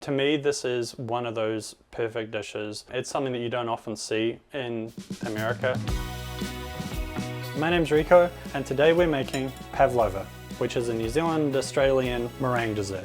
To me, this is one of those perfect dishes. It's something that you don't often see in America. My name's Ricoh, and today we're making Pavlova, which is a New Zealand Australian meringue dessert.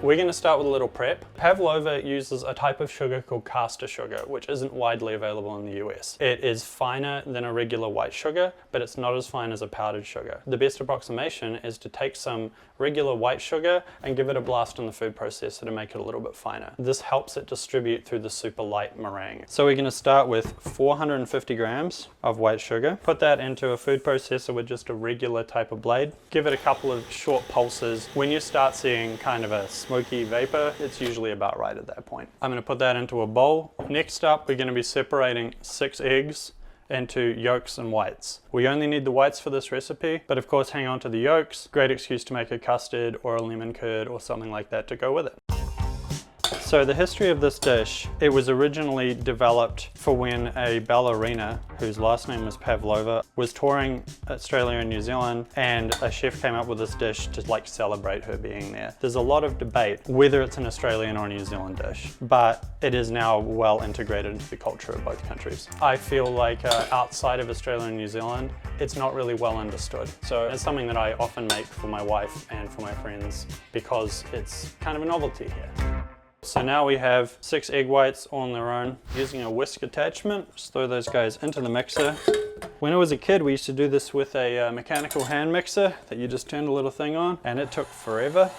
We're going to start with a little prep. Pavlova uses a type of sugar called caster sugar, which isn't widely available in the US. It is finer than a regular white sugar, but it's not as fine as a powdered sugar. The best approximation is to take some regular white sugar and give it a blast in the food processor to make it a little bit finer. This helps it distribute through the super light meringue. So we're going to start with 450 grams of white sugar. Put that into a food processor with just a regular type of blade. Give it a couple of short pulses. When you start seeing kind of a smoky vapor, it's usually about right at that point. I'm going to put that into a bowl. Next up, we're going to be separating 6 eggs into yolks and whites. We only need the whites for this recipe, but of course hang on to the yolks. Great excuse to make a custard or a lemon curd or something like that to go with it. So the history of this dish, it was originally developed for when a ballerina, whose last name was Pavlova, was touring Australia and New Zealand, and a chef came up with this dish to celebrate her being there. There's a lot of debate whether it's an Australian or a New Zealand dish, but it is now well integrated into the culture of both countries. I feel like outside of Australia and New Zealand, it's not really well understood. So it's something that I often make for my wife and for my friends because it's kind of a novelty here. So now we have 6 egg whites on their own. Using a whisk attachment, just throw those guys into the mixer. When I was a kid, we used to do this with a mechanical hand mixer that you just turned a little thing on, and it took forever.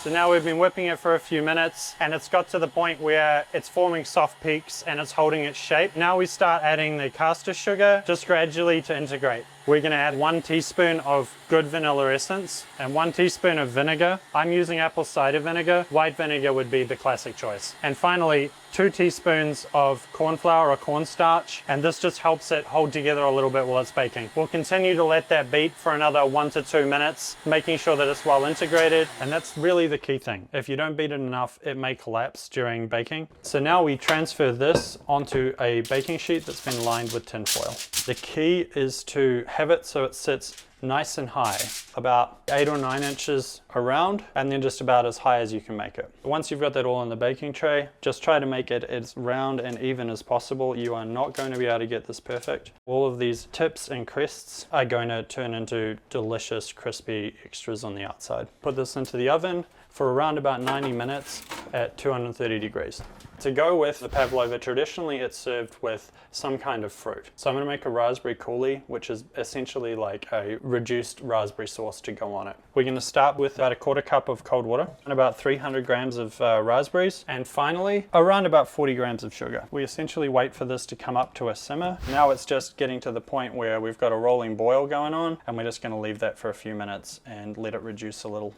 So now we've been whipping it for a few minutes, and it's got to the point where it's forming soft peaks and it's holding its shape. Now we start adding the caster sugar just gradually to integrate. We're going to add 1 teaspoon of good vanilla essence and 1 teaspoon of vinegar. I'm using apple cider vinegar. White vinegar would be the classic choice. And finally, 2 teaspoons of corn flour or cornstarch, and this just helps it hold together a little bit while it's baking. We'll continue to let that beat for another 1 to 2 minutes, making sure that it's well integrated, and that's really the key thing. If you don't beat it enough, it may collapse during baking. So now we transfer this onto a baking sheet that's been lined with tin foil. The key is to have it so it sits nice and high, about 8 or 9 inches around, and then just about as high as you can make it. Once you've got that all in the baking tray, just try to make it as round and even as possible. You are not going to be able to get this perfect. All of these tips and crests are going to turn into delicious crispy extras on the outside. Put this into the oven for around about 90 minutes at 230 degrees. To go with the Pavlova, traditionally it's served with some kind of fruit. So I'm going to make a raspberry coulis, which is essentially like a reduced raspberry sauce to go on it. We're going to start with about a 1/4 cup of cold water and about 300 grams of raspberries, and finally around about 40 grams of sugar. We essentially wait for this to come up to a simmer. Now it's just getting to the point where we've got a rolling boil going on, and we're just going to leave that for a few minutes and let it reduce a little.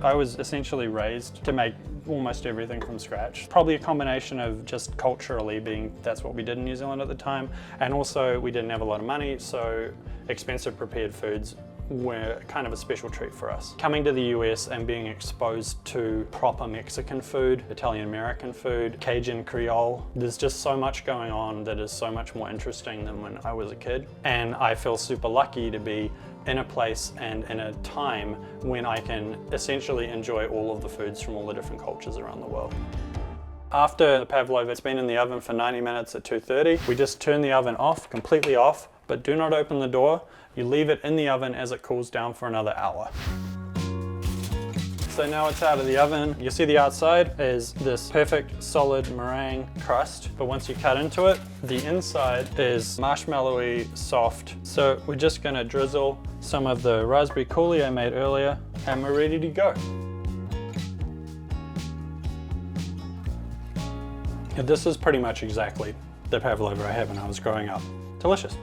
I was essentially raised to make almost everything from scratch. Probably a combination of just culturally being that's what we did in New Zealand at the time, and also we didn't have a lot of money, so expensive prepared foods were kind of a special treat for us. Coming to the US and being exposed to proper Mexican food, Italian-American food, Cajun Creole, there's just so much going on that is so much more interesting than when I was a kid. And I feel super lucky to be in a place and in a time when I can essentially enjoy all of the foods from all the different cultures around the world. After the Pavlova, it's been in the oven for 90 minutes at 230. We just turn the oven off, completely off, but do not open the door. You leave it in the oven as it cools down for another hour. So now it's out of the oven. You see the outside is this perfect solid meringue crust, but once you cut into it, the inside is marshmallowy soft. So we're just gonna drizzle some of the raspberry coulis I made earlier, and we're ready to go. And this is pretty much exactly the Pavlova I had when I was growing up. Delicious.